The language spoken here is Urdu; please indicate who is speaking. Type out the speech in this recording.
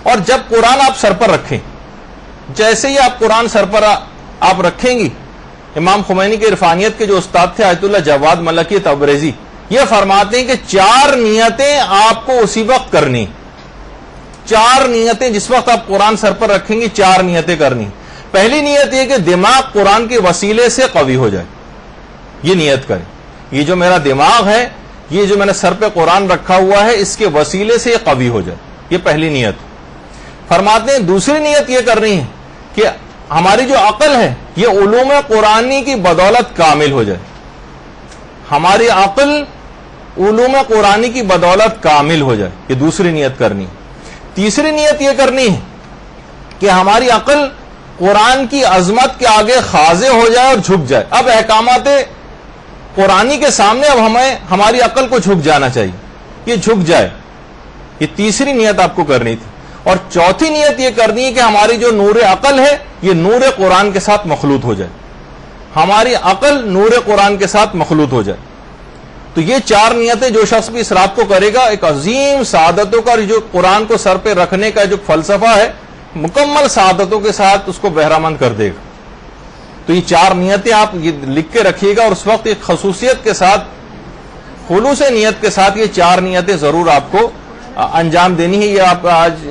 Speaker 1: اور جب قرآن آپ سر پر رکھیں، جیسے ہی آپ قرآن سر پر آپ رکھیں گی، امام خمینی کے عرفانیت کے جو استاد تھے آیت اللہ جواد ملکی تبریزی، یہ فرماتے ہیں کہ 4 نیتیں آپ کو اسی وقت کرنی، 4 نیتیں جس وقت آپ قرآن سر پر رکھیں گی 4 نیتیں کرنی۔ پہلی نیت یہ کہ دماغ قرآن کے وسیلے سے قوی ہو جائے، یہ نیت کریں، یہ جو میرا دماغ ہے، یہ جو میں نے سر پہ قرآن رکھا ہوا ہے، اس کے وسیلے سے یہ قوی ہو جائے، یہ پہلی نیت۔ فرماتے ہیں دوسری نیت یہ کرنی ہے کہ ہماری جو عقل ہے یہ علوم قرآنی کی بدولت کامل ہو جائے، ہماری عقل علوم قرآنی کی بدولت کامل ہو جائے، یہ دوسری نیت کرنی ہے۔ تیسری نیت یہ کرنی ہے کہ ہماری عقل قرآن کی عظمت کے آگے خاضع ہو جائے اور جھک جائے۔ اب احکامات قرآنی کے سامنے اب ہماری عقل کو جھک جانا چاہیے، یہ جھک جائے، یہ تیسری نیت آپ کو کرنی تھی۔ اور چوتھی نیت یہ کرنی ہے کہ ہماری جو نور عقل ہے یہ نور قرآن کے ساتھ مخلوط ہو جائے، ہماری عقل نور قرآن کے ساتھ مخلوط ہو جائے۔ تو یہ 4 نیتیں جو شخص بھی اس رات کو کرے گا، ایک عظیم سعادتوں کا جو قرآن کو سر پہ رکھنے کا جو فلسفہ ہے، مکمل سعادتوں کے ساتھ اس کو بہرامند کر دے گا۔ تو یہ 4 نیتیں آپ یہ لکھ کے رکھیے گا، اور اس وقت ایک خصوصیت کے ساتھ، خلوص نیت کے ساتھ یہ 4 نیتیں ضرور آپ کو انجام دینی ہے۔ یہ آپ آج